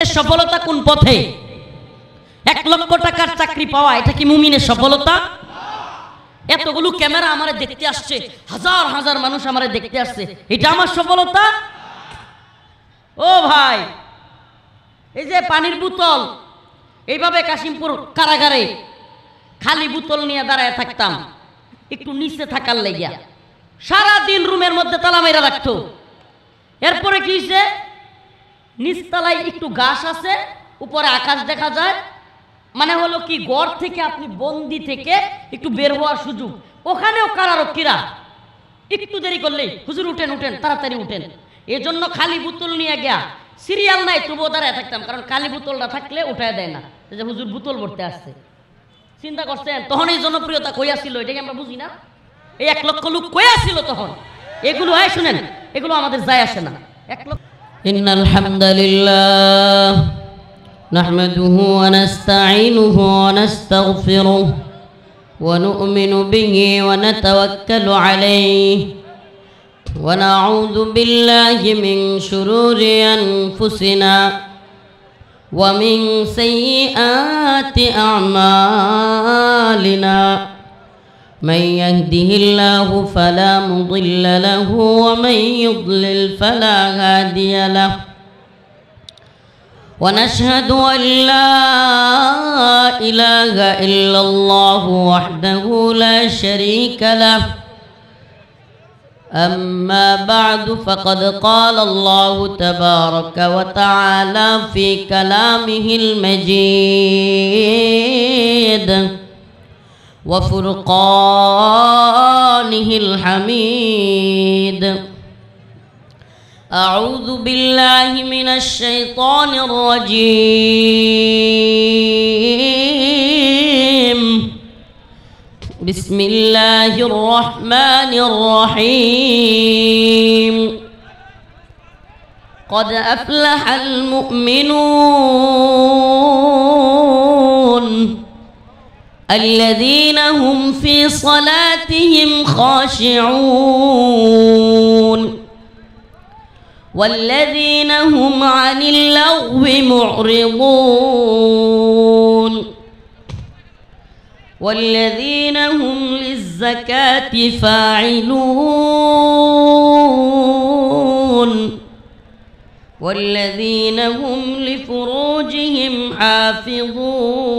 সফলতা কোন পথে? 1 লক্ষ টাকার চাকরি পাওয়া এটা কি মুমিনের সফলতা? এতগুলো ক্যামেরা আমারে দেখতে আসছে, হাজার হাজার মানুষ আমারে দেখতে আসছে, এটা আমার সফলতা? ও ভাই, এই যে পানির বোতল, এইভাবে কাশিমপুর কারাগারে খালি বোতল নিয়ে দাঁড়ায় থাকতাম একটু নিচে থাকার লাগিয়া, সারাদিন রুমের মধ্যে তালা মেরা রাখতো। এরপরে কি হয়েছে, নিচতলায় একটু ঘাস আছে, উপরে আকাশ দেখা যায়, মানে হলো কি ঘর থেকে আপনি বন্দি থেকে একটু বের হওয়ার সুযোগ। ওখানেও কারারক্ষীরা একটু দেরি করলে হুজুর উঠেন উঠেন তাড়াতাড়ি উঠেন, এজন্য খালি বোতল নিয়ে গিয়া সিরিয়াল নাই তবুও দাঁড়ায় থাকতাম, কারণ খালি বোতলটা থাকলে উঠায় দেয় না যে হুজুর বোতল ভরতে আসছে। চিন্তা করছেন তখন এই জনপ্রিয়তা কই আসছিল, এটাকে আমরা বুঝি না। এই 1 লক্ষ লোক কই আসছিল তখন, এগুলো হয় শুনেন, এগুলো আমাদের যায় আসে না। 1 লক্ষ ইন্নাল হামদালিল্লাহ নাহমাদুহু ওয়া নাস্তাঈনুহু ওয়া নাস্তাগফিরুহু ওয়া নু'মিনু বিহি ওয়া নাতাওয়াক্কালু আলাইহি ওয়া নাউযু বিল্লাহি মিন শুরুরি আনফুসিনা ওয়া মিন সাইয়্যাতি আ'মালিনা من يهده الله فلا مضل له ومن يضلل فلا هادي له ونشهد أن لا إله إلا الله وحده لا شريك له أما بعد فقد قال الله تبارك وتعالى في كلامه المجيد وفرقانه الحميد. أعوذ بالله من الشيطان الرجيم. بسم الله الرحمن الرحيم. قد أفلح المؤمنون الذين هم في صلاتهم خاشعون والذين هم عن اللغو معرضون والذين هم للزكاة فاعلون والذين هم لفروجهم حافظون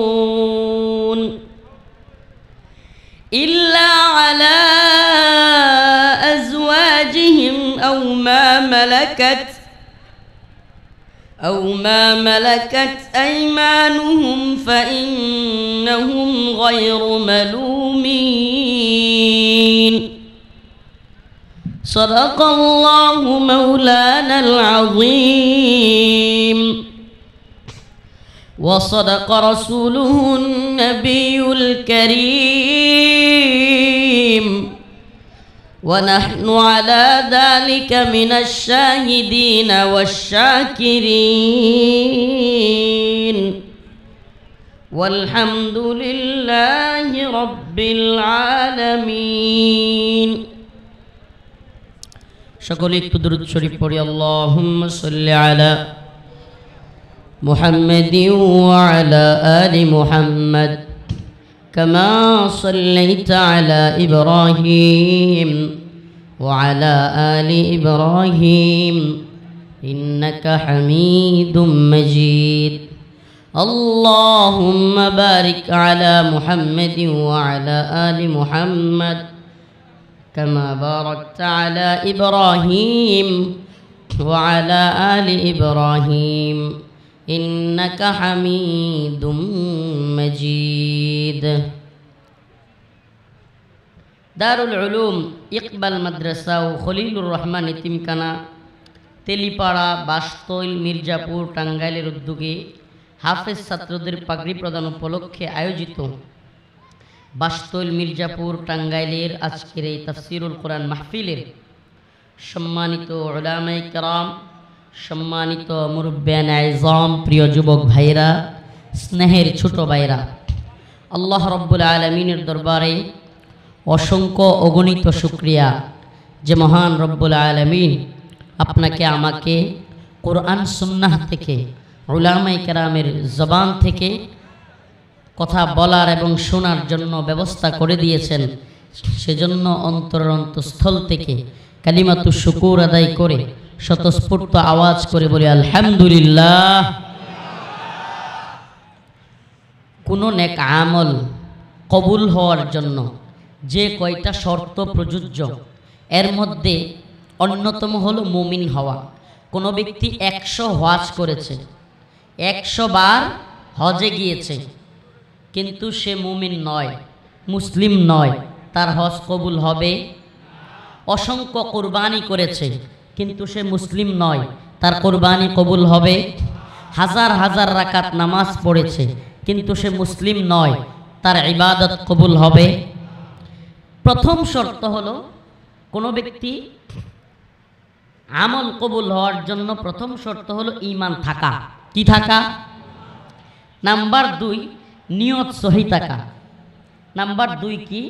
إلا على أزواجهم أو ما ملكت أيمانهم فإنهم غير ملومين. صدق الله مولانا العظيم وصدق رسوله النبي الكريم ونحن على ذلك من الشاهدين والشاكرين والحمد لله رب العالمين. সকলে একটু দরুদ শরীফ পড়ি। আল্লাহুম্মা সাল্লি আলা محمد وعلى آل محمد كما صليت على إبراهيم وعلى آل إبراهيم إنك حميد مجيد. اللهم بارك على محمد وعلى آل محمد كما باركت على إبراهيم وعلى آل إبراهيم إنك حميد مجيد. দারুল উলুম ইকবাল মাদ্রাসা ও খলিলুর রহমান এতিমখানা তেলিপাড়া বাসতৈল মির্জাপুর টাঙ্গাইলের উদ্যোগে হাফেজ ছাত্রদের পাগড়ি প্রদান উপলক্ষে আয়োজিত বাসতৈল মির্জাপুর টাঙ্গাইলের আজকের এই তাফসিরুল কোরআন মাহফিলের সম্মানিত উলামায়ে কেরাম, সম্মানিত মুরব্বিয়ানে আযম, প্রিয় যুবক ভাইরা, স্নেহের ছোট ভাইরা, আল্লাহ রাব্বুল আলামিনের দরবারে অসংখ্য অগণিত শুকরিয়া যে মহান রব্বুল আলামিন আপনাকে আমাকে কোরআন সুন্নাহ থেকে উলামায়ে কেরামের জবান থেকে কথা বলার এবং শোনার জন্য ব্যবস্থা করে দিয়েছেন। সেজন্য অন্তরের অন্তঃস্থল থেকে কালিমাতু শুকুর আদায় করে স্বতঃস্ফূর্ত আওয়াজ করে বলি আলহামদুলিল্লাহ। কোনো নেক আমল কবুল হওয়ার জন্য যে কয়টা শর্ত প্রযোজ্য, এর মধ্যে অন্যতম হলো মুমিন হওয়া। কোনো ব্যক্তি 100 হজ করেছে, 100 বার হজে গিয়েছে, কিন্তু সে মুমিন নয়, মুসলিম নয়, তার হজ কবুল হবে। অসংখ্য কোরবানি করেছে, কিন্তু সে মুসলিম নয়, তার কোরবানি কবুল হবে। হাজার হাজার রাকাত নামাজ পড়েছে, কিন্তু সে মুসলিম নয়, তার ইবাদত কবুল হবে। প্রথম শর্ত হলো কোনো ব্যক্তি আমল কবুল হওয়ার জন্য প্রথম শর্ত হলো ঈমান থাকা। কি থাকা? নাম্বার 2 নিয়ত সহি থাকা। নাম্বার 2 কি?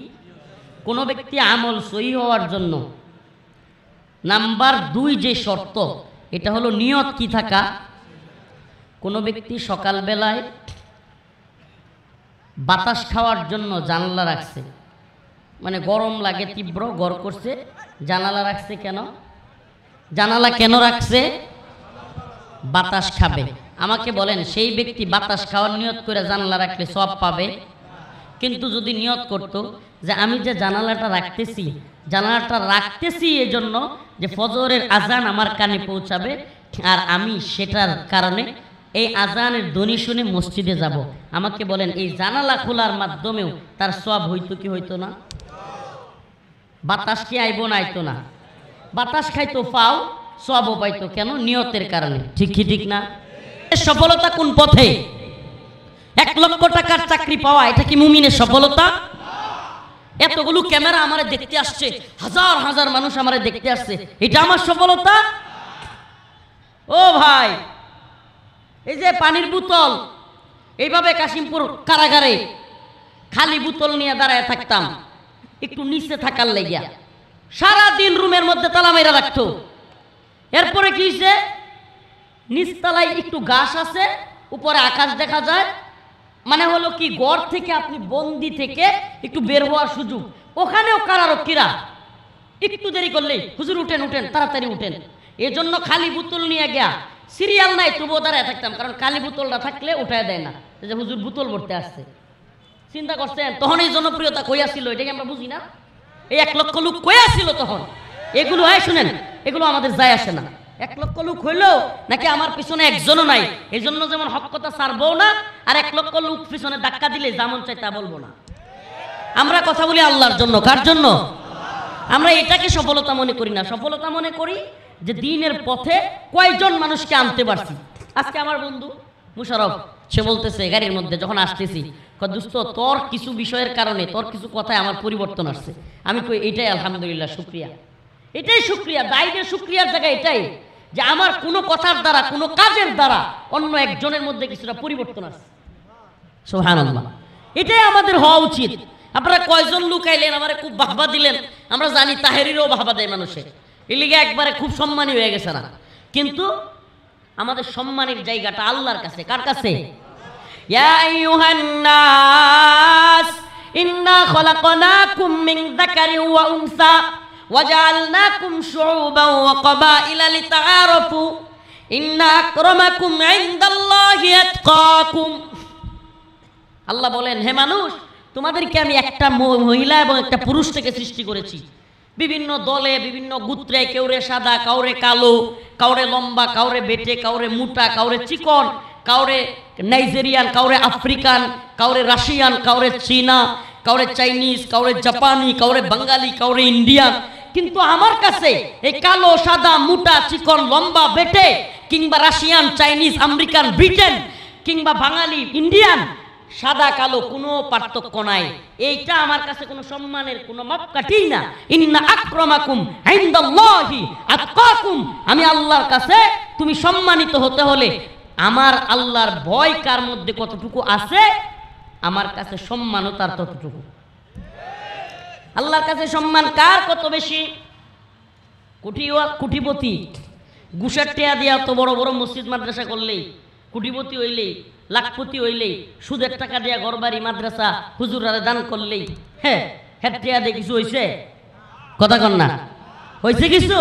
কোনো ব্যক্তি আমল সহি হওয়ার জন্য নাম্বার 2 যে শর্ত, এটা হলো নিয়ত কি থাকা। কোনো ব্যক্তি সকালবেলায় বাতাস খাওয়ার জন্য জানালা রাখছে, মানে গরম লাগে, তীব্র গরম করছে, জানালা রাখছে কেন? জানালা কেন রাখছে? বাতাস খাবে। আমাকে বলেন, সেই ব্যক্তি বাতাস খাওয়ার নিয়ত করে জানালা রাখলে সওয়াব পাবে? কিন্তু যদি নিয়ত করত যে আমি যে জানালাটা রাখতেছি এজন্য যে ফজরের আজান আমার কানে পৌঁছাবে, আর আমি সেটার কারণে এই আজানের ধ্বনি শুনে মসজিদে যাব, আমাকে বলেন এই জানালা খোলার মাধ্যমেও তার সওয়াব হইতো কি হইতো না? বাতাস কি আইব না আইতো না? বাতাস খাইতো পাও, সওয়াবও পাইতো। কেন? নিয়তের কারণে। ঠিক কি ঠিক না? সফলতা কোন পথে? 1 লক্ষ টাকার চাকরি পাওয়া, এটা কি মুমিনের সফলতা? এতগুলো ক্যামেরা আমারে দেখতে আসছে, হাজার হাজার মানুষ আমারে দেখতে আসছে, এটা আমার সফলতা? ও ভাই, এই যে পানির বোতল, এইভাবে কাশিমপুর কারাগারে খালি বোতল নিয়ে দাঁড়ায় থাকতাম, একটু নিচে থাকার লেগিয়া সারাদিন রুমের মধ্যে তালা মেরা রাখতো। এরপরে কি হয়েছে? নিচতলায় একটু ঘাস আছে, উপরে আকাশ দেখা যায়, মানে হলো কি ঘর থেকে আপনি বন্দি থেকে একটু বের হওয়ার সুযোগ। ওখানেও কারারক্ষীরা একটু দেরি করলে হুজুর উঠেন উঠেন তাড়াতাড়ি উঠেন, এজন্য খালি বোতল নিয়ে গিয়া সিরিয়াল নাই তবুও দাঁড়ায় থাকতাম, কারণ খালি বোতলটা থাকলে উঠায় দেয় না, যে হুজুর বোতল ভরতে আসছে। চিন্তা করছেন তখন এই জনপ্রিয়তা কই আসছিল? এটাকে আমরা বুঝি না। এই 1 লক্ষ লোক কই আসছিল তখন? এগুলো হয় শুনেন, এগুলো আমাদের যায় আসে না। 1 লক্ষ লোক হইলো নাকি আমার পিছনে একজনও নাই, এই জন্য যেমন হক কথা ছাড়বো না, আর 1 লক্ষ লোক পিছনে ধাক্কা দিলে যেমন চাই তা বলবো না। আমরা কথা বলি আল্লাহর জন্য। কার জন্য? আমরা এটাকে সফলতা মনে করি না। সফলতা মনে করি যে দিনের পথে কয়জন মানুষকে আনতে পারছি। আজকে আমার বন্ধু মুশারফ, সে বলতেছে গাড়ির মধ্যে যখন আসতেছি, দোস্ত তোর কিছু বিষয়ের কারণে, তোর কিছু কথায় আমার পরিবর্তন আসছে। আমি কই এটাই আলহামদুলিল্লাহ, শুকরিয়া। এটাই শুকরিয়া, দায়ীদের শুকরিয়ার জায়গা এটাই যে আমার কোনো কথার দ্বারা, কোনো কাজের দ্বারা অন্য একজনের মধ্যে কিছুটা পরিবর্তন আসছে। সুবহানাল্লাহ, এটাই আমাদের হওয়া উচিত। আপনারা কয়জন লোক আইলেন, আমারে খুব বাহবা দিলেন, আমরা জানি তাহেরিরও বাহবা দেয় মানুষে, এই লিগে একবারে খুব সম্মানী হয়ে গেছে না। কিন্তু আমাদের সম্মানের জায়গাটা আল্লাহর কাছে। কার কাছে? ইয়া আইয়ুহান নাস ইন্না খলাকনাকুম মিন যাকারিন ওয়া উনসা ওয়াজআলনাকুম শুউবান ওয়া ক্বাবাইলা লিতাআরাফু ইন্না আকরামাকুম ইনদাল্লাহি আতকাকুম। আল্লাহ বলেন, হে মানুষ, তোমাদেরকে আমি একটা মহিলা এবং একটা পুরুষ থেকে সৃষ্টি করেছি। বিভিন্ন দলে, বিভিন্ন গোত্রে, কাউরে সাদা, কাউরে কালো, কাউরে লম্বা, কাউরে বেটে, কাউরে মোটা, কাউরে চিকন, কাউরে নাইজেরিয়ান, কাউরে আফ্রিকান, কাউরে রাশিয়ান, কাউরে চীনা, কাউরে চাইনিজ, কাউরে জাপানি, কাউরে বাঙালি, কাউরে ইন্ডিয়ান। কিন্তু আমার কাছে এই কালো, সাদা, মোটা, চিকন, লম্বা, বেটে, কিংবা রাশিয়ান, চাইনিজ, আমেরিকান, ব্রিটেন, কিংবা বাঙালি, ইন্ডিয়ান, সাদা কালো কোনো পার্থক্য নাই। এইটা আমার কাছে কোনো সম্মানের কোনো মাপকাঠি না। ইন্না আকরামাকুম ইনদাল্লাহি আতকাকুম। আমি আল্লাহর কাছে তুমি সম্মানিত হতে হলে আমার আল্লাহর ভয় কার মধ্যে কতটুকু আছে, আমার কাছে সম্মানও তার ততটুকু। আল্লাহর কাছে সম্মান কার কত বেশি? কোটিপতি ঘুষের টেয়া দিয়া তো বড় বড় মসজিদ মাদ্রাসা করলেই কোটিপতি হইলেই, লাখপতি হইলেই, সুদের টাকা দিয়া ঘরবাড়ি মাদ্রাসা হুজুরারে দান করলেই হ্যাঁ হ্যাঁ দিয়ে কিছু হয়েছে? কথা কন না, হয়েছে কিছু?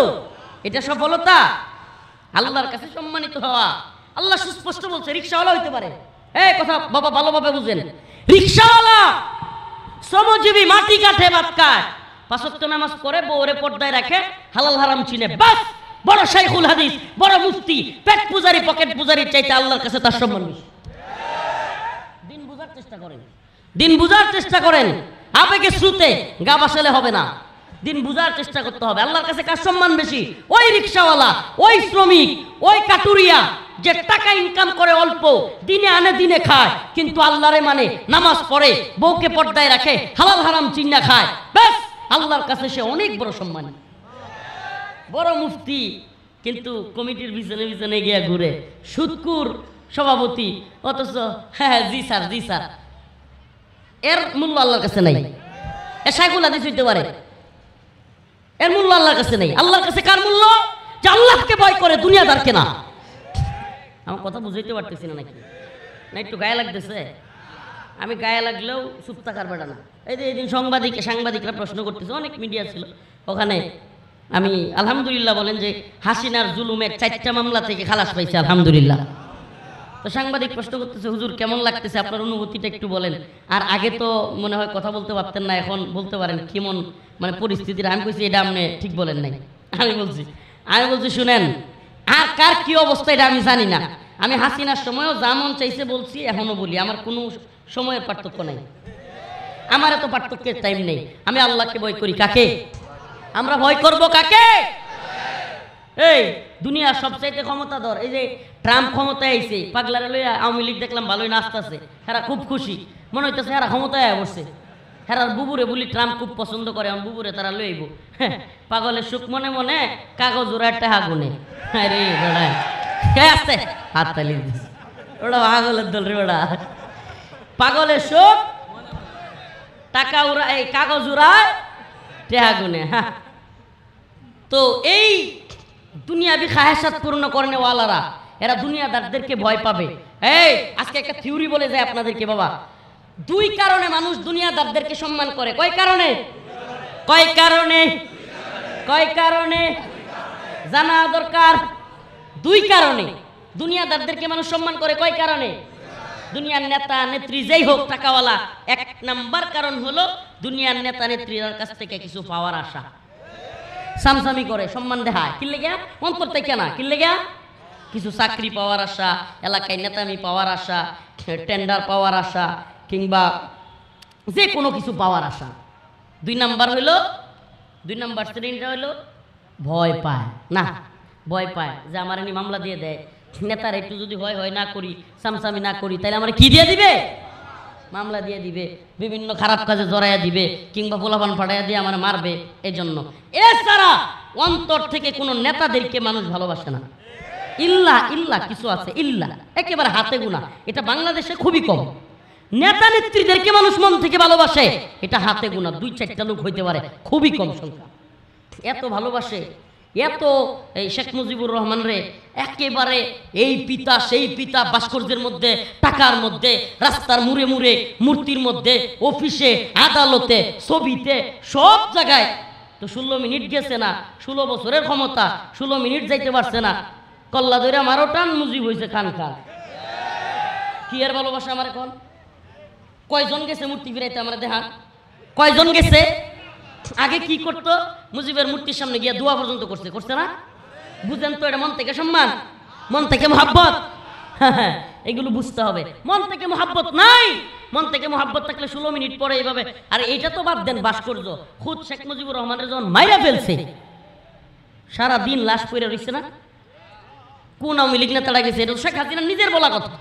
এটা সফলতা? আল্লাহর কাছে সম্মানিত হওয়া। আল্লাহ সুস্পষ্ট বলছে রিকশাওয়ালা হইতে পারে। এই কথা বাবা ভালোভাবে বুঝেন, রিকশাওয়ালা শ্রমজীবী, মাটি কাঠে ভাত খায়, 5 ওয়াক্ত নামাজ পড়ে, বউরে পর্দায় রাখে, হালাল হারাম চিনে, বাস বড় শাইখুল হাদিস, বড় মুফতি, পেট পূজারি, পকেট পূজারির চাইতে আল্লাহর কাছে তার সম্মান বেশি। দিন বুঝার চেষ্টা করেন, দিন বুঝার চেষ্টা করেন। আবেগে শ্রুতে গা বাসালে হবে না, দিন বুঝার চেষ্টা করতে হবে। আল্লাহর কাছে কার সম্মান বেশি? ওই রিকশাওয়ালা, ওই শ্রমিক, ওই কাটুরিয়া যে টাকা ইনকাম করে অল্প, দিনে আনে দিনে খায়, কিন্তু আল্লাহরে মানে, নামাজ পড়ে, বউকে পর্দায় রাখে, হালাল হারাম চিন্না খায়, ব্যাস আল্লাহর কাছে সে অনেক বড় সম্মান, বড় মুফতি। কিন্তু কমিটির পিছনে পিছনে গিয়া ঘুরে, সুদকুর সভাপতি, অথচ হ্যাঁ জি স্যার জি স্যার, এর মূল্য আল্লাহর কাছে নাই। এ শাইখুল হাদিস হইতে পারে, এর মূল্য আল্লাহর কাছে নেই। আল্লাহর কাছে কার মূল্য? যে আল্লাহকে ভয় করে, দুনিয়াদারকে না। আমার কথা বুঝাইতে পারতেছি না নাকি? না একটু গায়ে লাগতেছে? আমি গায়ে লাগলেও চুপ থাকার বেড়া না। এই যে এদিন সাংবাদিকরা প্রশ্ন করতেছে, অনেক মিডিয়া ছিল ওখানে, আমি আলহামদুলিল্লাহ বলেন যে হাসিনার জুলুমের 4টা মামলা থেকে খালাস পাইছে আলহামদুলিল্লাহ। তো সাংবাদিক প্রশ্ন করতেছে, হুজুর কেমন লাগতেছে, আপনার অনুভূতিটা একটু বলেন। আর আগে তো মনে হয় কথা বলতে পারতেন না, এখন বলতে পারেন, কেমন মানে পরিস্থিতিটা? আমি কইছি এটা আপনি ঠিক বলেন নাই। আমি বলছি শুনেন, আর কার কি অবস্থা এটা আমি জানি না। আমি হাসিনার সময়ও যা মন চাইছে বলছি, এখনো বলি, আমার কোনো সময়ের পার্থক্য নাই, আমার এত পার্থক্যের টাইম নেই। আমি আল্লাহকে ভয় করি। কাকে আমরা ভয় করব? কাকে? এই দুনিয়ার সবচাইতে ক্ষমতাধর, এই যে ট্রাম্প ক্ষমতায় আইছে, পাগলারে লইয়া আওয়ামী লীগ দেখলাম ভালোই নাচতেছে, হেরা খুব খুশি, মনে হইতেছে হেরা ক্ষমতায় বসছে। হেরার বুবুরে বলি ট্রাম্প খুব পছন্দ করে, আমার বুবুরে তারা লইব। পাগলের সুখ মনে মনে, কাগজ ওরা টেহা গুনে। আরে বেড়ায় আসতে হাত তালি দিচ্ছে, ওটা পাগলের দল রে ওটা। পাগলের সুখ, টাকা উড়া, এই কাগজ উড়ায়, টেহা গুনে। হ্যাঁ, তো এই দুনিয়াবি খাহেসাত পূর্ণ করনে ওয়ালারা, এরা দুনিয়াদারদেরকে ভয় পাবে। এই আজকে একটা থিওরি বলে যায় আপনাদেরকে বাবা, 2 কারণে মানুষ দুনিয়াদারদেরকে সম্মান করে। কয় কারণে? কয় কারণে? কয় কারণে জানা দরকার। 2 কারণে দুনিয়াদারদেরকে মানুষ সম্মান করে। কয় কারণে? দুনিয়ার নেতা নেত্রী যেই হোক টাকাওয়ালা, 1 নাম্বার কারণ হলো দুনিয়ার নেতা নেত্রীর কাছ থেকে কিছু পাওয়ার আশা, সামসামি করে, সম্মান দেখায়। কি লেগা? অন্তর থেকে না, কি লেগা? কিছু চাকরি পাওয়ার আশা, এলাকায় নেতামি পাওয়ার আশা, টেন্ডার পাওয়ার আশা, কিংবা যে কোনো কিছু পাওয়ার আশা। 2 নাম্বার হইল, 2 নাম্বার শ্রেণীটা হইলো ভয় পায় না, ভয় পায় যে আমার এনে মামলা দিয়ে দেয়, নেতার একটু যদি হয় না করি, সামসামি না করি, তাহলে আমার কি দিয়ে দিবে? মামলা দিয়ে দিবে, বিভিন্ন খারাপ কাজে জড়াইয়া দিবে, কিংবা পোলাপান ফাটাইয়া দিয়ে আমার মারবে। এই জন্য এছাড়া অন্তর থেকে কোনো নেতাদেরকে মানুষ ভালোবাসে না। ইল্লা কিছু আছে, ইল্লা একেবারে হাতে গোনা, এটা বাংলাদেশে খুবই কম। নেতা নেত্রীদেরকে মানুষ মন থেকে ভালোবাসে, এটা হাতে গোনা, 2-4টা লোক হইতে পারে, খুবই কম সংখ্যা। এত ভালোবাসে, এত এই শেখ মুজিবুর রহমান রে একেবারে এই পিতা সেই পিতা, ভাস্কর্যের মধ্যে, টাকার মধ্যে, রাস্তার মুড়ে মুড়ে, মূর্তির মধ্যে, অফিসে, আদালতে, ছবিতে, সব জায়গায়। তো 16 মিনিট গেছে না, 16 বছরের ক্ষমতা, 16 মিনিট যাইতে পারছে না, কল্লা ধরে আমারও টান, মুজিব হয়েছে খান খান। কি আর ভালোবাসা আমার এখন? কয়জন গেছে মূর্তি ফিরাইতে আমরা দেখা? কয়জন গেছে? আগে কি করতো? মুজিবের মূর্তির সামনে গিয়া দোয়া পর্যন্ত করছে না? বুঝেন তো, এটা মন থেকে সম্মান, মন থেকে মোহাব্বত। এগুলো বুঝতে হবে। মন থেকে মোহাব্বত নাই, মন থেকে মোহাব্বত থাকলে 16 মিনিট পরে এইভাবে। আর এইটা তো বাদ দেন, ভাস্কর্য খুদ শেখ মুজিবুর রহমানের যখন মাইরা ফেলছে, সারা দিন লাশ পড়ে রয়েছে না? কোন আওয়ামী লীগ নেতারা গেছে? এটা শেখ হাসিনা নিজের বলা কথা,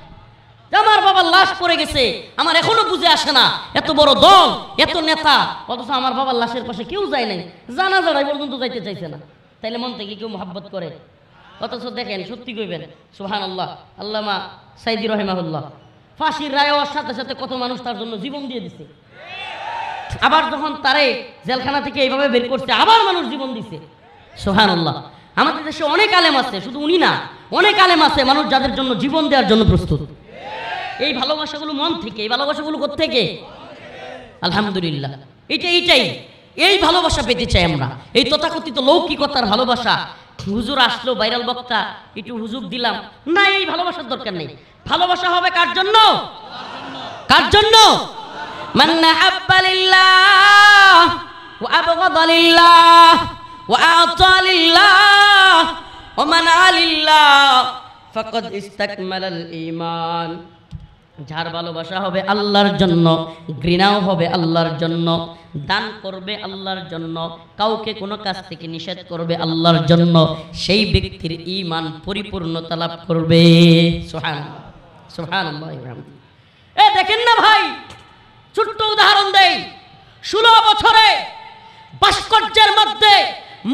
আমার বাবার লাশ পড়ে গেছে, আমার এখনো বুঝে আসে না, এত বড় দল, এত নেতা, অথচ আমার বাবার লাশের পাশে কেউ যায় নাই, জানাজারাই পর্যন্ত যাইতে চাইছে না। তাইলে মন থেকে কেউ মোহাব্বত করে? অথচ দেখেন, সত্যি কইবেন সুবহানাল্লাহ, আল্লামা সাইদি রহিমাহুল্লাহ, ফাঁসির রায় হওয়ার সাথে সাথে কত মানুষ তার জন্য জীবন দিয়ে দিছে। আবার যখন তারে জেলখানা থেকে এইভাবে বের করছে, আবার মানুষ জীবন দিছে। সুবহানাল্লাহ। আমাদের দেশে অনেক আলেম আছে, শুধু উনি না, অনেক আলেম আছে মানুষ যাদের জন্য জীবন দেওয়ার জন্য প্রস্তুত। এই ভালোবাসাগুলো মন থেকে, এই ভালোবাসাগুলো কোত্থেকে? আলহামদুলিল্লাহ, এইটাই এই ভালোবাসা পেতে চাই আমরা। এই তথাকথিত লৌকিকতার ভালোবাসা, হুজুর আসলো ভাইরাল বক্তা একটু হুজুর দিলাম না, এই ভালোবাসার দরকার নেই। ভালোবাসা হবে কার জন্য? কার জন্য? মান আহাব্বা লিল্লাহ ওয়া আবগাদা লিল্লাহ ওয়া আতা লিল্লাহ ওয়া মানা লিল্লাহ ফাকাদ ইসতাকমালাল ঈমান। যার ভালোবাসা হবে আল্লাহর জন্য, ঘৃণাও হবে আল্লাহর জন্য, দান করবে আল্লাহর জন্য, কাউকে কোনো কাজ থেকে নিষেধ করবে আল্লাহর জন্য, সেই ব্যক্তির ঈমান পরিপূর্ণতা লাভ করবে। সুবহানাল্লাহ, সুবহানাল্লাহ। দেখেন না ভাই, ছোট্ট উদাহরণ দেই। 16 বছরে ভাস্কর্যের মধ্যে,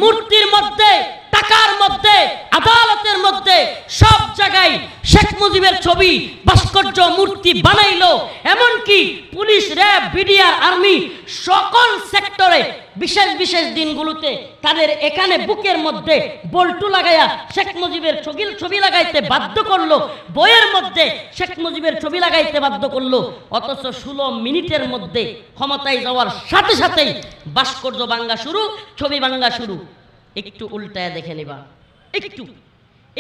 মূর্তির মধ্যে, টাকার মধ্যে, আদালতের মধ্যে সব জায়গায় শেখ মুজিবের ছবি, ভাস্কর্য, মূর্তি বানাইলো। এমনকি পুলিশ, র্যাব, বিডিআর, আর্মি সকল সেক্টরে বিশেষ বিশেষ দিনগুলোতে তাদের এখানে বুকের মধ্যে বল্টু লাগাইয়া শেখ মুজিবের ছবি লাগাইতে বাধ্য করলো, বইয়ের মধ্যে শেখ মুজিবের ছবি লাগাইতে বাধ্য করলো। অথচ 16 মিনিটের মধ্যে ক্ষমতায় যাওয়ার সাথে সাথেই ভাস্কর্য ভাঙ্গা শুরু, ছবি ভাঙ্গা শুরু। একটু উল্টায় দেখে নিবা,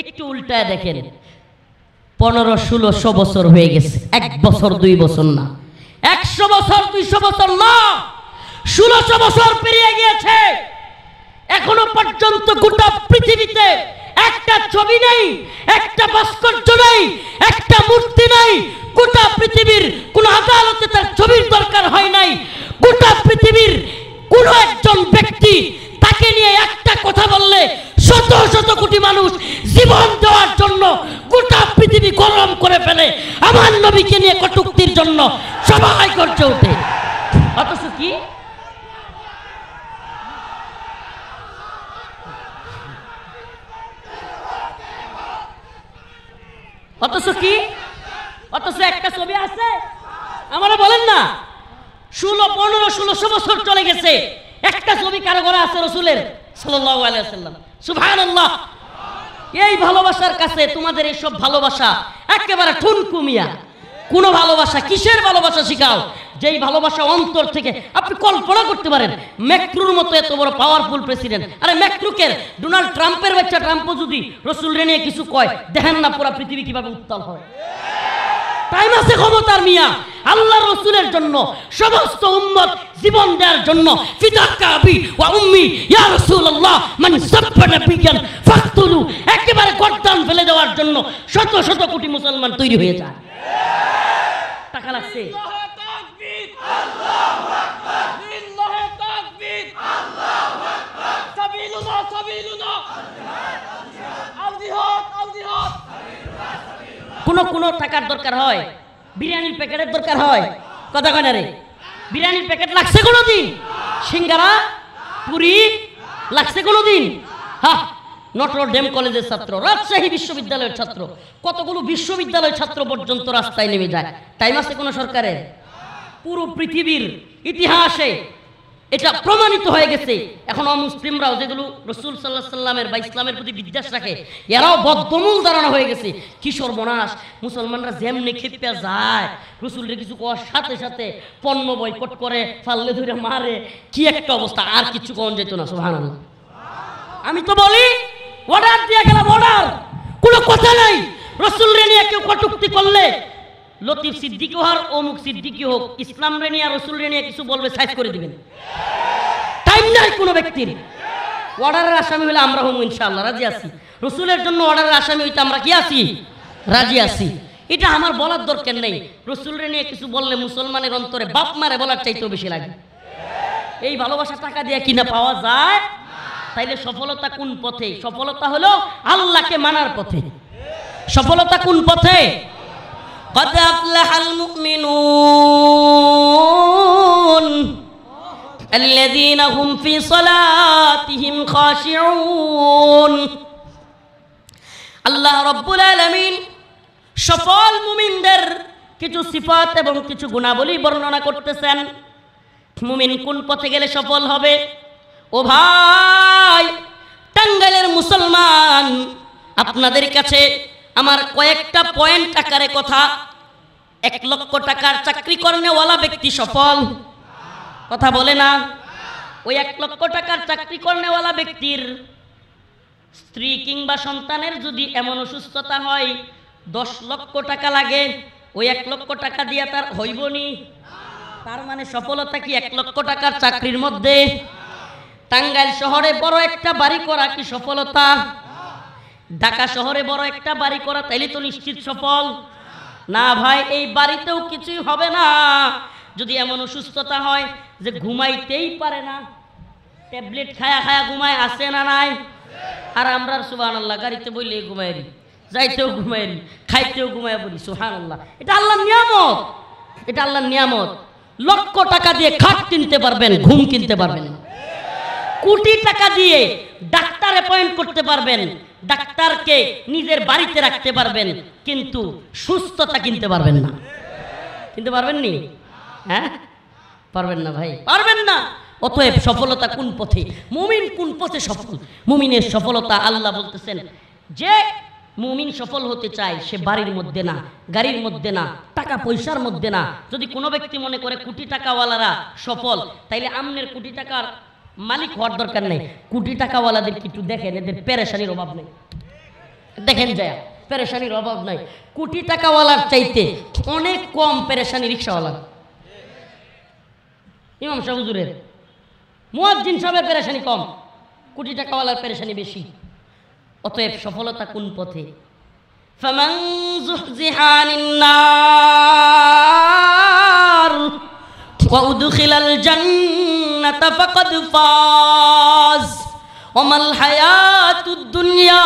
একটু উল্টায় দেখেন। 1500-1600 বছর হয়ে গেছে, 1 বছর 2 বছর না, 100 বছর 200 বছর না, 1600 বছর পেরিয়ে গিয়েছে। এখনো পর্যন্ত গোটা পৃথিবীতে একটা ছবি নেই, একটা ভাস্কর্য নেই, একটা মূর্তি নেই। গোটা পৃথিবীর কোন আদালতে তার ছবির দরকার হয় নাই। গোটা পৃথিবীর কোন একজন ব্যক্তি তাকে নিয়ে একটা কথা বললে শত শত কোটি মানুষ জীবন দেওয়ার জন্য গোটা পৃথিবী গরম করে ফেলে। আমার নবীকে নিয়ে কটূক্তির জন্য সবাই গর্জে ওঠে। অথচ কি অথচ একটা ছবি আছে, আমরা বলেন না 1500-1600 বছর চলে গেছে, একটা ছবি কারো ঘরে আছে রাসূলের সাল্লাল্লাহু আলাইহি ওয়াসাল্লাম। সুবহানাল্লাহ। এই ভালোবাসার কাছে তোমাদের এই সব ভালোবাসা একেবারে ঠুনকুমিয়া। কোন ভালোবাসা, কিসের ভালোবাসা শিখাও? যেই ভালোবাসা অন্তর থেকে আপনি কল্পনা করতে পারেন। ম্যাক্রুর মতো এত বড় পাওয়ারফুল প্রেসিডেন্ট, আরে ম্যাক্রুকে ডোনাল্ড ট্রাম্পের বাচ্চা ট্রাম্পও যদি রাসূলরে নিয়ে কিছু কয়, দেখেন না পুরো পৃথিবী কিভাবে উত্তাল হয়। টাইম আছে ক্ষমতার মিয়া। আল্লাহর রাসূলের জন্য সমস্ত উম্মত জীবন দেওয়ার জন্য ফিদাকা আবি ওয়া উম্মি ইয়া রাসূলুল্লাহ মান সাব্বা নাবিয়ান ফাকতুলু, একেবারে গর্দান ফেলে দেওয়ার জন্য শত শত কোটি মুসলমান তৈরি হয়ে যায়। টাকা লাগছে, আল্লাহু আকবার, লিল্লাহি তাকবীর, আল্লাহু আকবার, সাবিলুল্লাহ সাবিলুল্লাহ, আল জিহাদ আল জিহাদ। কোন টাকার দরকার হয়? বিরিয়ানির প্যাকেটের দরকার হয়? কথা কয় না রে? বিরিয়ানির প্যাকেট লাগছে কোনোদিন? সিঙ্গারা পুরি লাগছে কোনোদিন? হ্যাঁ, নটরডেম কলেজের ছাত্র, রাজশাহী বিশ্ববিদ্যালয়ের ছাত্র, কতগুলো বিশ্ববিদ্যালয়ের ছাত্র পর্যন্ত রাস্তায় নেমে যায়। টাইম আছে কোন সরকারের? পুরো পৃথিবীর ইতিহাসে এটা প্রমাণিত হয়ে গেছে। এখন অমুসলিমরাও যেগুলো রাসূল সাল্লাল্লাহু আলাইহি ওয়াসাল্লামের বা ইসলামের প্রতি বিদ্বেষ রাখে, এরাও বদ্ধমূল ধারণা হয়ে গেছে। কি সর্বনাশ! মুসলমানরা যেমনি খেপে যায়, রাসূলের কিছু কোয়ার সাথে সাথে পণ্য বয়কট করে, ফাল্লে ধরে মারে, কি একটা অবস্থা! আর কিছু কোন যেত না। সুবহানাল্লাহ। আমি তো বলি অর্ডার দিয়ে গেলাম, অর্ডার, কোনো কথা নাই। রাসূলরে নিয়ে কেউ কটূক্তি করলে, লতিফ সিদ্দিকী হোক, অমুক সিদ্দিকী হোক, ইসলাম রে নিয়ে রাসূলরে নিয়ে কিছু বলবে, সাইজ করে দিবেন। টাইম নাই কোনো ব্যক্তির। অর্ডারের আসামি হলে আমরা হম ইনশাআল্লাহ, রাজি আছি। রাসূলের জন্য অর্ডারের আসামি হইতে আমরা কি আছি? রাজি আছি। এটা আমার বলার দরকার নেই। রাসূলরে নিয়ে কিছু বললে মুসলমানের অন্তরে বাপ মারে বলার চাইতেও বেশি লাগে। এই ভালোবাসা টাকা দিয়ে কিনা পাওয়া যায়? তাইলে সফলতা কোন পথে? সফলতা হলো আল্লাহকে মানার পথে। সফলতা কোন পথে? قد أفلح المؤمنون الذين هم في صلاتهم خاشعون। আল্লাহ রাব্বুল আলামিন সফল মুমিনদের কিছু সিফাত এবং কিছু গুণাবলী বর্ণনা করতেছেন। মুমিন কোন পথে গেলে সফল হবে? ও ভাই, টাঙ্গাইলের মুসলমান, আপনাদের কাছে আমার কয়েকটা পয়েন্ট আকারে কথা। 1 লক্ষ টাকার চাকরি করনেওয়ালা ব্যক্তি সফল? কথা বলে না। ওই 1 লক্ষ টাকার চাকরি করনেওয়ালা ব্যক্তির স্ত্রী কিংবা সন্তানের যদি এমন অসুস্থতা হয় 10 লক্ষ টাকা লাগে, ওই 1 লক্ষ টাকা দিয়ে তার হইবনি? তার মানে সফলতা কি 1 লক্ষ টাকার চাকরির মধ্যে? টাঙ্গাইল শহরে বড় একটা বাড়ি করা কি সফলতা? ঢাকা শহরে বড় একটা বাড়ি করা তাইলে তো নিশ্চিত সফল না ভাই। এই বাড়িতেও কিছুই হবে না যদি এমন অসুস্থতা হয় যে ঘুমাইতেই পারে না, ট্যাবলেট খায়া খায়া ঘুমায়, আছে না নাই? আর আমরা সুবহানাল্লাহ গাড়িতে বইলে ঘুমাইরি, যাইতেও ঘুমাইরি, খাইতেও ঘুমাই পড়ি। সুবহানাল্লাহ, এটা আল্লাহর নিয়ামত, এটা আল্লাহর নিয়ামত। লক্ষ টাকা দিয়ে খাট কিনতে পারবেন, ঘুম কিনতে পারবেন না। কোটি টাকা দিয়ে ডাক্তার অ্যাপয়েন্ট করতে পারবেন, ডাক্তারকে নিজের বাড়িতে রাখতে পারবেন, কিন্তু সুস্থতা কিনতে পারবেন না। কিনতে পারবেন নি? হ্যাঁ, পারবেন না ভাই, পারবেন না। অতএব সফলতা কোন পথে? মুমিন কোন পথে সফল? মুমিনের সফলতা আল্লাহ বলতেছেন, যে মুমিন সফল হতে চায় সে বাড়ির মধ্যে না, গাড়ির মধ্যে না, টাকা পয়সার মধ্যে না। যদি কোনো ব্যক্তি মনে করে কোটি টাকাওয়ালারা সফল, তাইলে আমনের কোটি টাকার মালিক হওয়ার দরকার নেই। কোটি টাকাওয়ালাদের একটু দেখেন, এদের পেরেশানির অভাব নেই। দেখেন যায়, পেরেশানির অভাব নাই। কোটি টাকাওয়ালার চাইতে অনেক কম পেরেশানি রিক্সাওয়ালার। ইমাম সাহেব হুজুরের, মুয়াজ্জিন সাহেবের পেরেশানি কম, কোটি টাকাওয়ালার পেরেশানি বেশি। অতএব সফলতা কোন পথে? ফামান যুহজিহা আনিন নার ওয়া উদখিলাল জান্নাতা ফাকাদ ফাজ ওয়া মাল হায়াতুদ দুনিয়া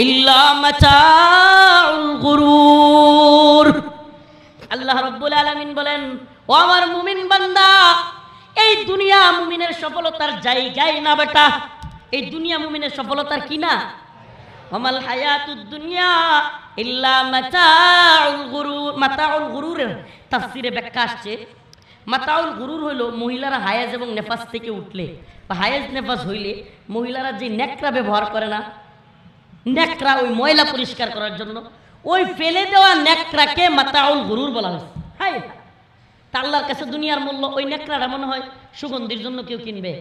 ইল্লা মাতাউল গুরুর। আল্লাহ রাব্বুল আলামিন বলেন, ও আমার মুমিন বান্দা, এই দুনিয়া মুমিনের সফলতার জায়গায় না বেটা। এই দুনিয়া মুমিনের সফলতার কি না? ওমাল হায়াতুদ দুনিয়া ইল্লা মাতাউল গুরুর। মাতাউল গুরুরের তাফসিরে ব্যাখ্যা আসছে, মাতাউল গুরুর হইল মহিলারা হায়াজ এবং নেফাস থেকে উঠলে বা হায়াজ নেফাস হইলে মহিলারা যে নেকড়া ব্যবহার করে না, নেকড়া, ওই ময়লা পরিষ্কার করার জন্য ওই ফেলে দেওয়া নেকড়াকে মাতাউল গুরুর বলা হয়েছে। হায়, তা আল্লাহর কাছে দুনিয়ার মূল্য ওই নেকড়াটা মনে হয় সুগন্ধির জন্য কেউ কিনবে?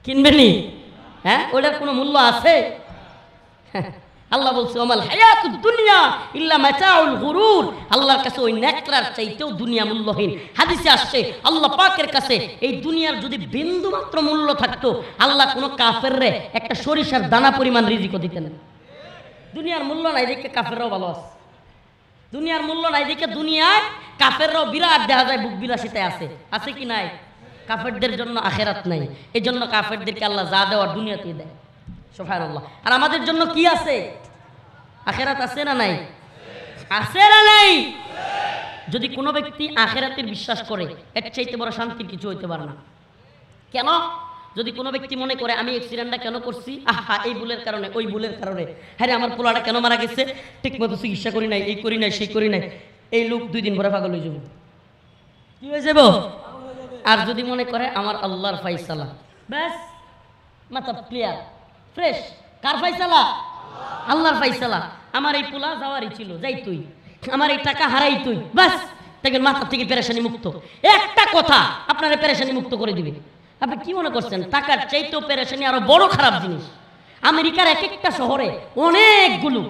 কিনবে নি? হ্যাঁ, ওটার কোনো মূল্য আছে? আল্লাহ বলছে ওমাল হায়াতুদ দুনিয়া ইল্লা মাতাউল গুরুর। আল্লাহর কাছে ওই নেকড়ার চাইতেও দুনিয়া মূল্যহীন। হাদিসে আসছে আল্লাহ পাকের কাছে এই দুনিয়ার যদি বিন্দু মাত্র মূল্য থাকতো, আল্লাহ কোনো কাফেররে একটা সরিষার দানা পরিমাণ রিজিকও দিতেন। দুনিয়ার মূল্য নাই দেখে কাফেররাও ভালো আছে। দুনিয়ার মূল্য নাই দেখে দুনিয়ায় কাফেররাও বিরাট দেখা যায় বুক বিলাসিতায় আছে। আছে কি নাই? কাফেরদের জন্য আখেরাত নাই, এই জন্য কাফেরদেরকে আল্লাহ যা দেওয়ার দুনিয়াতেই দেয়। সুবহানাল্লাহ। আর আমাদের জন্য কি আছে? আখেরাত আছে না নাই? আছে না নাই? যদি কোনো ব্যক্তি আখেরাতের বিশ্বাস করে, এর চাইতে বড় শান্তির কিছু হইতে পারে না। কেন? যদি কোনো ব্যক্তি মনে করে আমি অ্যাক্সিডেন্টটা কেন করছি, আহা এই ভুলের কারণে, ওই ভুলের কারণে, হ্যাঁ আমার পোলাটা কেন মারা গেছে, ঠিক মতো চিকিৎসা করি নাই, এই করি নাই, সেই করি নাই, এই লোক 2 দিন পরে পাগল হয়ে যাব। কি হয়ে যাব? আর যদি মনে করে আমার আল্লাহর ফাইসালা, ব্যাস মাথা ক্লিয়ার, ফ্রেশ। কার ফাইসালা? আল্লাহর ফাইসালা। আমার এই পোলা যাওয়ারই ছিল, যাই তুই, আমার এই টাকা হারাই তুই, ব্যাস দেখেন মাথা থেকে পেরেশানি মুক্ত। একটা কথা আপনারা পেরেশানি মুক্ত করে দিবে। আপনি কি মনে করছেন টাকার চাইতেও পেরেশানি আরো বড় খারাপ জিনিস? আমেরিকার এক একটা শহরে অনেকগুলো,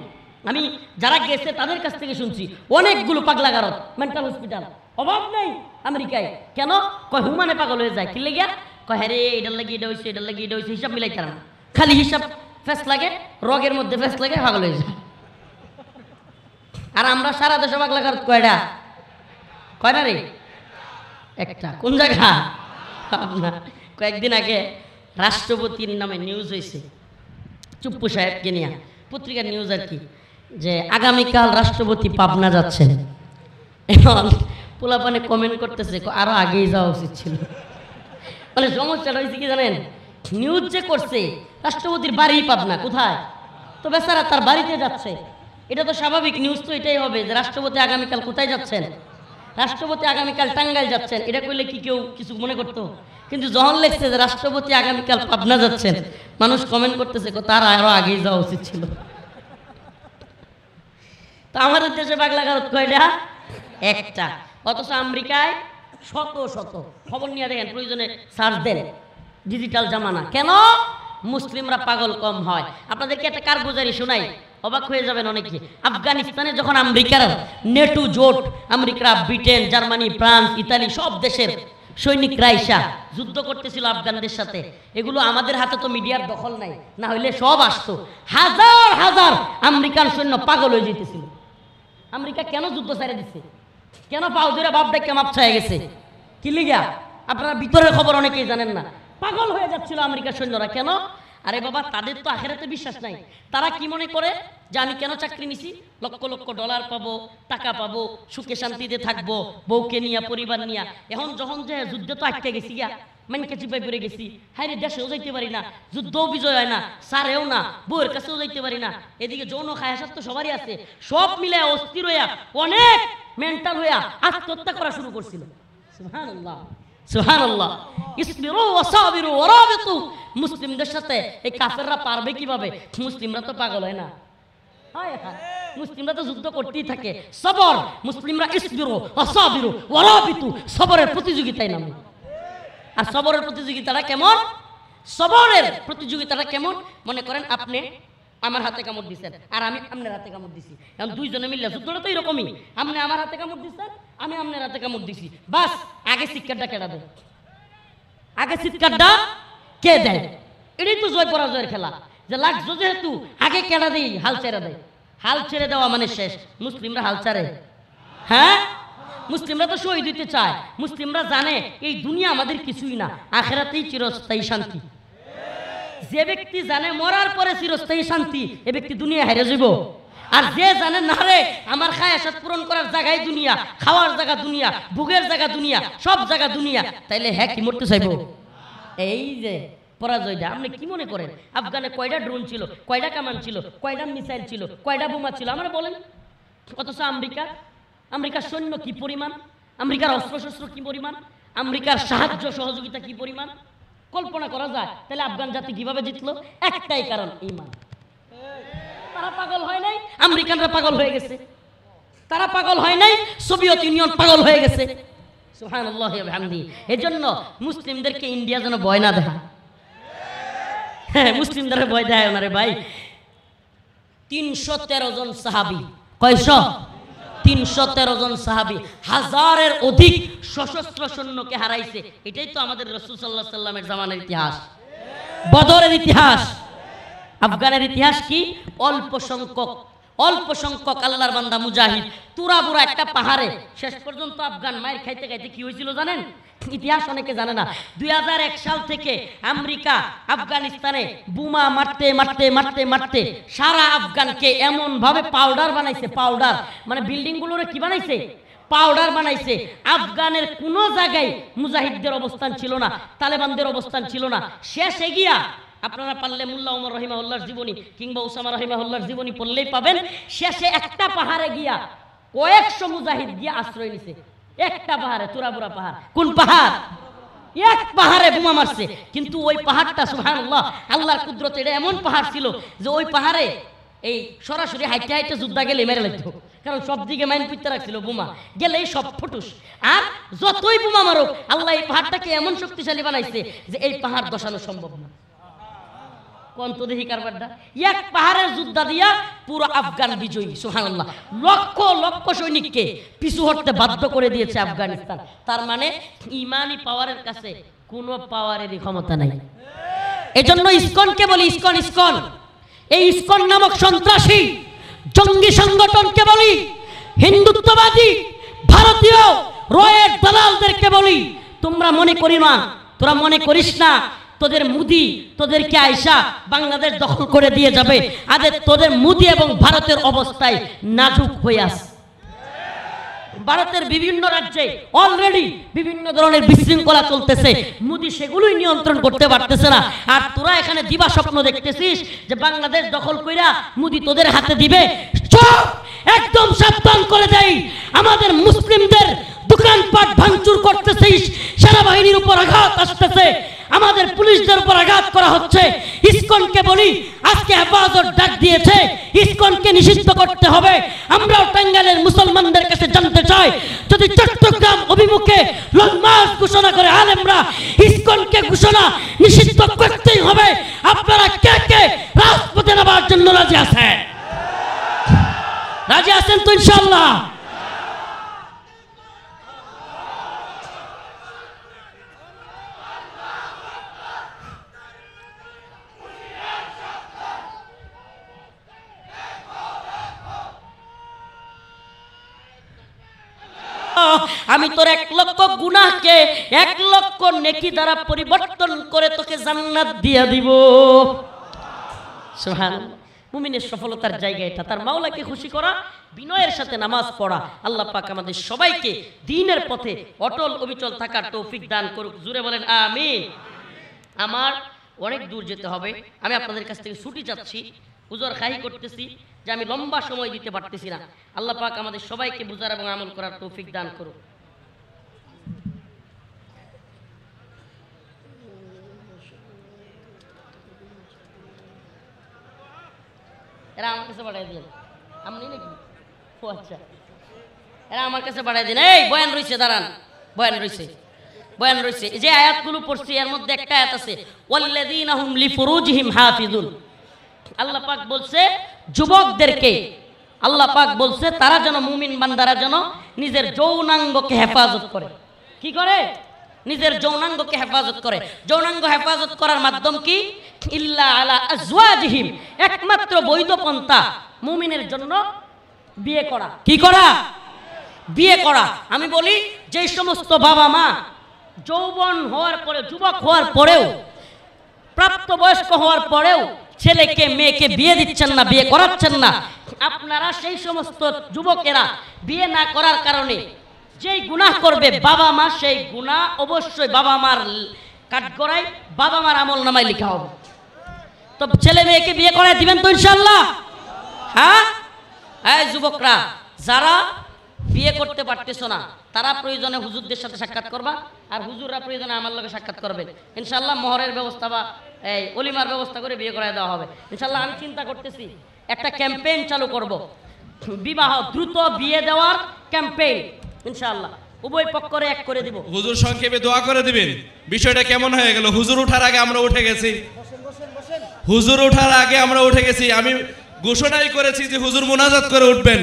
আমি যারা গেছে তাদের কাছ থেকে শুনছি, অনেকগুলো পাগলাগারদ, মেন্টাল হসপিটাল অভাব নেই আমেরিকায়। কেন? কয় হুমানে পাগল হয়ে যায়। কি লেগে? কয় হ্যাঁ রে এটার লাগে এটা হয়েছে, এটার লাগে এটা হয়েছে, হিসাব মিলাই তারা না, খালি হিসাব ফেস লাগে, রগের মধ্যে ফেস লাগে, পাগল হয়ে যায়। আর আমরা সারা দেশে পাগলাগারদ কয়টা? কয় না রে? একটা। কোন জায়গা? আপনার কয়েকদিন আগে রাষ্ট্রপতির নামে নিউজ হয়েছে, চুপ্পু সাহেবকে নিয়ে, পত্রিকার নিউজ আর কি, যে আগামীকাল রাষ্ট্রপতি পাবনা যাচ্ছেন। এখন পোলাপানে কমেন্ট করতেছে আরো আগেই যাওয়া উচিত ছিল। মানে সমস্যাটা হয়েছে কি জানেন, নিউজ যে করছে রাষ্ট্রপতির বাড়ি পাবনা, কোথায়? তো বেচারা তার বাড়িতে যাচ্ছে। এটা তো স্বাভাবিক, নিউজ তো এটাই হবে যে রাষ্ট্রপতি আগামীকাল কোথায় যাচ্ছেন? রাষ্ট্রপতি আগামীকাল টাঙ্গাইল যাচ্ছেন, এটা কইলে কি কেউ কিছু মনে করতো? কিন্তু যখন লেখছে যে রাষ্ট্রপতি আগামীকাল পাবনা যাচ্ছেন, মানুষ কমেন্ট করতেছে তার আরো আগেই যাওয়া উচিত ছিল। তো আমাদের দেশে বাংলা কাগজ কয়টা? একটা। অথচ আমেরিকায় শত শত। খবর নিয়ে দেখেন, প্রয়োজনে সার্চ দেন, ডিজিটাল জামানা। কেন? মুসলিমরা পাগল কম হয়। আপনাদেরকে একটা কারগুজারি শোনাই, অবাক হয়ে যাবেন অনেকে। আফগানিস্তানে যখন আমেরিকার নেটো জোট, America, Britain, Germany, France, Italy সব দেশের সৈনিকরা আইসা যুদ্ধ করতেছিল আফগানদের সাথে, এগুলো আমাদের হাতে তো মিডিয়ার দখল নাই, না হইলে সব আসতো। হাজার হাজার আমেরিকান সৈন্য পাগল হয়ে যেতেছিল। আমেরিকা কেন যুদ্ধ ছেড়ে দিচ্ছে? কেন পাও ধরে বাপ দেখে মাপ ছায় গেছে? কি লিগা? আপনারা ভিতরের খবর অনেকেই জানেন না। পাগল হয়ে যাচ্ছিল আমেরিকার সৈন্যরা। কেন? আরে বাবা, তাদের তো আখেরাতে বিশ্বাস নাই। তারা কি মনে করে যে আমি কেন চাকরি নিছি, লক্ষ লক্ষ ডলার পাবো, টাকা পাবো, সুখে শান্তিতে থাকবো, বউকে নিয়া, পরিবার নিয়া। এখন যখন যে যুদ্ধ তো আটকে গেছি গিয়া, মানকে চিপাই পড়ে গেছি, হাই রে, দেশেও যাইতে পারি না, যুদ্ধও বিজয় হয় না, সারেও না, বউয়ের কাছেও যাইতে পারি না, এদিকে যৌন খায়াসাত তো সবারই আছে, সব মিলে অস্থির হইয়া, অনেক মেন্টাল হইয়া আত্মহত্যা করা শুরু করছিল। সুবহানাল্লাহ, সুবহানাল্লাহ। ইসবিরু ওয়াসাবিরু ওয়ারাবিতু। মুসলিমদের সাথে এই কাফেররা পারবে কিভাবে? মুসলিমরা তো পাগল হয় না। হায় হায়, মুসলিমরা তো যুদ্ধ করতেই থাকে। সবর, মুসলিমরা ইসবিরু ওয়াসাবিরু ওয়ারাবিতু, সবরের প্রতিযোগিতায় নামে। আর সবরের প্রতিযোগিতাটা কেমন? সবরের প্রতিযোগিতাটা কেমন? মনে করেন আপনি আমার হাতে কামড় দিচ্ছেন আর আমি আপনার হাতে কামড় দিছি, এখন দুইজনে মিললে যুদ্ধটা তো এরকমই। আপনি আমার হাতে কামড় দিচ্ছেন, আমি আপনার হাতে কামড় দিছি, বাস আগে চিৎকারটা কেডা দেয়? আগে চিৎকারটা কে দেয়? এটাই তো জয় পরাজয়ের খেলা। যে লাগছো যেহেতু আগে কেডা দেই, হাল ছেড়ে দেয়। হাল ছেড়ে দেওয়া মানে শেষ। মুসলিমরা হাল ছাড়ে? হ্যাঁ, মুসলিমরা তো শহীদ হইতে চায়। মুসলিমরা জানে এই দুনিয়া আমাদের কিছুই না, আখেরাতেই চিরস্থায়ী শান্তি। যে ব্যক্তি জানে মরার পরে চিরস্থায়ী শান্তি, এ ব্যক্তি দুনিয়া হেরে যাব। আর যে জানে না রে আমার খায়াসাত পূরণ করার জায়গায় দুনিয়া, খাওয়ার জায়গা দুনিয়া, ভোগের জায়গা দুনিয়া, সব জায়গা দুনিয়া, তাইলে হ্যাঁ কি মরতে চাইবো? এই যে পরাজয়টা। আপনি কি মনে করেন আফগানে কয়টা ড্রোন ছিল, কয়টা কামান ছিল, কয়টা মিসাইল ছিল, কয়টা বোমা ছিল? আমরা বলেন। অথচ আমেরিকার সৈন্য কি পরিমাণ, আমেরিকার অস্ত্রশস্ত্র কি পরিমাণ, আমেরিকার সাহায্য সহযোগিতা কি পরিমাণ, কল্পনা করা যায়? তাহলে আফগান জাতি কিভাবে জিতলো? একটাই কারণ, ঈমান। তারা পাগল হয় নাই, আমেরিকানরা পাগল হয়ে গেছে। তারা পাগল হয় নাই, সোভিয়েত ইউনিয়ন পাগল হয়ে গেছে। সুবহানাল্লাহ ওয়া বিহামদিহি। এজন্য মুসলিমদেরকে ইন্ডিয়া যেন ভয় না দেখায়। হ্যাঁ, মুসলিমদের ভয় দেখায় না রে ভাই। 313 জন সাহাবী, কয়শ? 313 জন সাহাবী, হাজারের অধিক সশস্ত্র সৈন্যকে হারাইছে। এটাই তো আমাদের রাসূল সাল্লাল্লাহু আলাইহি সাল্লামের জামানার ইতিহাস, বদরের ইতিহাস। আফগানের ইতিহাস কি? অল্প সংখ্যক আল্লাহর বান্দা মুজাহিদ তুরাবুরা একটা পাহাড়ে। শেষ পর্যন্ত আফগান মায়ের খাইতে খাইতে কি হয়েছিল জানেন? ইতিহাস অনেকে জানে না। 2001 সাল থেকে আমেরিকা আফগানিস্তানে বোমা মারতে মারতে মারতে মারতে সারা আফগানকে এমন ভাবে পাউডার বানাইছে। পাউডার মানে বিল্ডিং গুলোরে কি বানাইছে? পাউডার বানাইছে। আফগানের কোনো জায়গায় মুজাহিদদের অবস্থান ছিল না, তালেবানদের অবস্থান ছিল না। শেষে গিয়া আপনারা পারলে মোল্লা ওমর রাহিমাহুল্লাহর জীবনী কিংবা উসামা রাহিমাহুল্লাহর জীবনী পড়লেই পাবেন। শেষে একটা পাহাড়ে গিয়া কয়েকশো মুজাহিদ গিয়া আশ্রয় নিছে। একটা পাহাড়ে, তুরাবুরা পাহাড়। কোন পাহাড়? এক পাহাড়ে বোমা মারছে। কিন্তু ওই পাহাড়টা সুবহানাল্লাহ, আল্লাহর কুদরতে এটা এমন পাহাড় ছিল যে ওই পাহাড়ে এই সরাসরি হাইটে হাইটে যুদ্ধা গেলে মেরে লাগতো। কারণ সব দিকে মাইন পিতে রাখছিল, বোমা গেলেই সব ফুটুস। আর যতই বোমা মারুক, আল্লাহ এই পাহাড়টাকে এমন শক্তিশালী বানাইছে যে এই পাহাড় দশানো সম্ভব না। কন্তদেহি কারবারটা এক পাহাড়ের যুদ্ধ দিয়া পুরো আফগান বিজয়ী। সুবহানাল্লাহ, লক্ষ লক্ষ সৈনিককে পিছু হটতে বাধ্য করে দিয়েছে আফগানিস্তান। তার মানে ইমানি পাওয়ারের কাছে কোনো পাওয়ারেরই ক্ষমতা নাই। এজন্য ইসকনকে বলি ইসকন। ইসকন, এই ইসকন নামক সন্ত্রাসী জঙ্গি সংগঠনকে বলি, হিন্দুত্ববাদী ভারতীয় রয়ের দালালদেরকে বলি, তোমরা মনে করি না, তোরা মনে করিস না তোদের মুদি তোদেরকে আয়সা বাংলাদেশ দখল করে দিয়ে যাবে। তোদের মুদি এবং ভারতের অবস্থায় নাজুক হয়ে আছে। ভারতের বিভিন্ন রাজ্যে অলরেডি বিভিন্ন ধরনের বিশৃঙ্খলা চলতেছে, মুদি সেগুলোই নিয়ন্ত্রণ করতে পারতেছে না। আর তোরা এখানে দিবা স্বপ্ন দেখতেছিস যে বাংলাদেশ দখল কইরা মুদি তোদের হাতে দিবে। চুপ, একদম সাবধান করে দেই, আমাদের মুসলিমদের দোকানপাট ভাঙচুর করতেছিস, সেনাবাহিনীর উপর আঘাত আসতেছে, আমাদের পুলিশদের উপর আঘাত করা হচ্ছে। ইসকনকে বলি, আজকে হেফাজত ডাক দিয়েছে, ইসকনকে নিষিদ্ধ করতে হবে। আমরাও টাঙ্গাইলের মুসলমানদের কাছে জানতে চাই, যদি চট্টগ্রাম অভিমুখে লং মার্চ ঘোষণা করে আলেমরা, ইসকনকে ঘোষণা নিষিদ্ধ করতেই হবে। আপনারা কে কে রাজপথে নামার জন্য রাজি আছেন? রাজি আছেন তো ইনশাআল্লাহ? আমি তোর 1 লক্ষ গুনাহকে 1 লক্ষ নেকি দ্বারা পরিবর্তন করে তোকে জান্নাত দিয়ে দিব। সুবহানাল্লাহ। মুমিনের সফলতার জায়গা এটা, তার মাওলাকে খুশি করা, বিনয়ের সাথে নামাজ পড়া। আল্লাহ পাক আমাদের সবাইকে দ্বীনের পথে অটল অবিচল থাকার তৌফিক দান করুক। জোরে বলেন আমিন। আমার অনেক দূর যেতে হবে, আমি আপনাদের কাছ থেকে ছুটি চাচ্ছি, হুজুর খাহি করতেছি যে আমি লম্বা সময় দিতে পারতেছি না। আল্লাহ পাক আমাদের সবাইকে বুঝার এবং আমল করার তৌফিক দান করুক। এরা আমার কাছে বাড়াই দিন, আমি নাকি? ও আচ্ছা, এরা আমার কাছে বাড়াই দিন। এই বয়ান রয়েছে, দাঁড়ান, বয়ান রয়েছে, বয়ান রয়েছে। যে আয়াতগুলো পড়ছি এর মধ্যে একটা আয়াত আছে, ওয়াল্লাযীনা হুম লিফুরুজিহিম হাফিজুন। আল্লাহ পাক বলছে যুবকদেরকে, আল্লাহ পাক বলছে তারা যেন, মুমিন বান্দারা যেন নিজের যৌনাঙ্গকে হেফাজত করে। কি করে? নিজের যৌনাঙ্গকে হেফাজত করে। যৌনাঙ্গ হেফাজত করার মাধ্যম কি? ইল্লা আলা আজওয়াজিহিম, একমাত্র বৈধ পন্থা মুমিনের জন্য বিয়ে করা। কি করা? বিয়ে করা। আমি বলি, যে সমস্ত বাবা মা যৌবন হওয়ার পরে, যুবক হওয়ার পরেও, প্রাপ্তবয়স্ক হওয়ার পরেও ছেলেকে মেয়েকে বিয়ে দিচ্ছেন না, বিয়ে করাচ্ছেন না, আপনারা সেই সমস্ত যুবকেরা বিয়ে না করার কারণে যেই গুনাহ করবে বাবা মা, সেই গুনাহ অবশ্যই বাবা মার কাঠগড়ায়, বাবা মার আমল নামায় লেখা হবে। তো ছেলে মেয়েকে বিয়ে করায় দিবেন তো ইনশাআল্লাহ? হ্যাঁ। এই যুবকরা যারা বিয়ে করতে পারতেছো না, তারা প্রয়োজনে হুজুরদের সাথে সাক্ষাৎ করবা, আর হুজুররা প্রয়োজনে আমার লগে সাক্ষাৎ করবেন। ইনশাআল্লাহ মোহরের ব্যবস্থা বা এই অলিমার ব্যবস্থা করে বিয়ে করায় দেওয়া হবে ইনশাআল্লাহ। আমি চিন্তা করতেছি একটা ক্যাম্পেইন চালু করব, বিবাহ দ্রুত বিয়ে দেওয়ার ক্যাম্পেইন ইনশাআল্লাহ। উভয় পক্ষরে এক করে দিব। হুজুর সংক্ষেপে দোয়া করে দিবেন। বিষয়টা কেমন হয়ে গেল? হুজুর ওঠার আগে আমরা উঠে গেছি, হুজুর ওঠার আগে আমরা উঠে গেছি। আমি ঘোষণাই করেছি যে হুজুর মোনাজাত করে উঠবেন।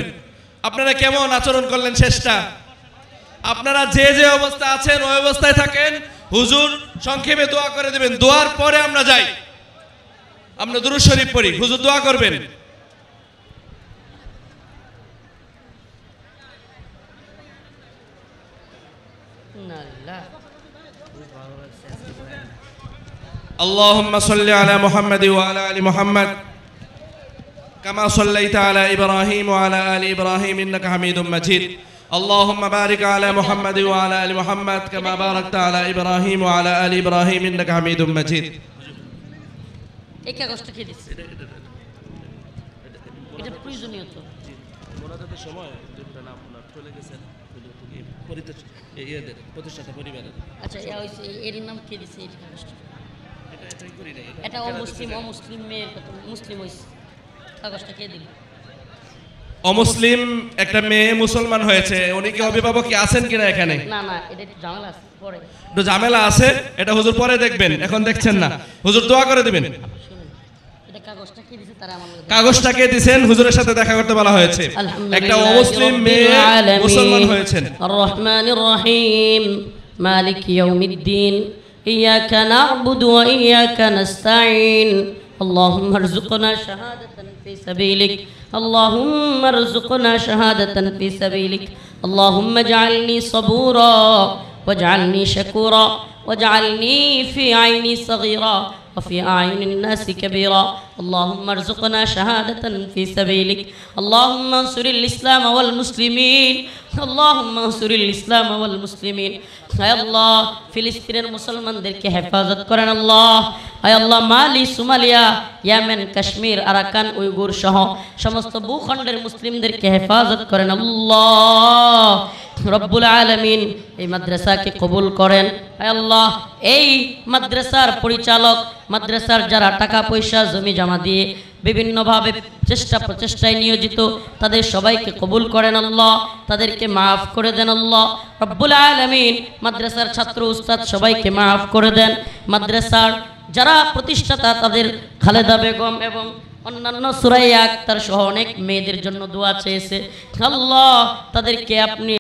আপনারা কেমন আচরণ করলেন শেষটা? আপনারা যে যে অবস্থা আছেন ওই অবস্থায় থাকেন, হুজুর সংক্ষেপে দোয়া করে দিবেন। দোয়ার পরে আমরা যাই, আমরা দুরূদ শরীফ পড়ি, হুজুর দোয়া করবেন। اللهم صل على محمد وعلى آل محمد كما صليت على إبراهيم وعلى آل إبراهيم إنك حميد مجيد اللهم بارك على محمد وعلى آل محمد كما باركت على إبراهيم وعلى آل إبراهيم إنك حميد مجيد এই কাগজটা কি দিচ্ছে? এটা প্রয়োজনীয় তো। মোনাজাতের সময় দুটো নাম আপনার চলে গেছেন, প্রতিষ্ঠাতা পরিবারের। আচ্ছা, এর নাম কি দিচ্ছে? এই কাগজটা এটা অমুসলিম, অমুসলিম মেয়ের মুসলিম হয়েছে, কাগজটা কে দিল? অমুসলিম একটা মেয়ে মুসলমান হয়েছে, উনি কি অভিভাবক কি আছেন কিনা এখানে? না না, এটা একটু ঝামেলা আছে, পরে একটু ঝামেলা আছে, এটা হুজুর পরে দেখবেন, এখন দেখছেন না। হুজুর দোয়া করে দিবেন। এটা কাগজটা কে দিছে? তারা আমাকে কাগজটা কে দিবেন? হুজুরের সাথে দেখা করতে বলা হয়েছে। একটা অমুসলিম মেয়ে মুসলমান হয়েছেন। আর রহমানির রহিম মালিক ইয়াউমিদ্দিন إياك نعبد وإياك نستعين اللهم ارزقنا شهادة في سبيلك اللهم ارزقنا شهادة في سبيلك اللهم اجعلني صبورا واجعلني شكورا واجعلني في عيني صغيرا وفي أعين الناس كبيرا اللهم ارزقنا شهادة في سبيلك اللهم انصر الإسلام والمسلمين اللهم انصر الإسلام والمسلمين يا الله ফিলিস্তিনের মুসলমানদেরকে হেফাজত করেন আল্লাহ। আয় আল্লাহ, Mali, Somalia, Yemen, Kashmir, Arakan, Uyghur সহ সমস্ত ভূখণ্ডের মুসলিমদেরকে হেফাজত করেন আল্লাহ। রব্বুল আলামিন এই মাদ্রাসাকে কবুল করেন। হে আল্লাহ, এই মাদ্রাসার পরিচালক, মাদ্রাসার যারা টাকা পয়সা জমি জমা দিয়ে বিভিন্নভাবে প্রচেষ্টায় নিয়োজিত, তাদের সবাইকে কবুল করেন আল্লাহ, তাদেরকে মাফ করে দেন আল্লাহ রব্বুল আলামিন। মাদ্রাসার ছাত্র উস্তাদ সবাইকে মাফ করে দেন। মাদ্রাসার যারা প্রতিষ্ঠাতা তাদের খালেদা বেগম এবং অন্যান্য সুরাইয়া আক্তার সহ অনেক মেয়েদের জন্য দোয়া চেয়েছে আল্লাহ, তাদেরকে আপনি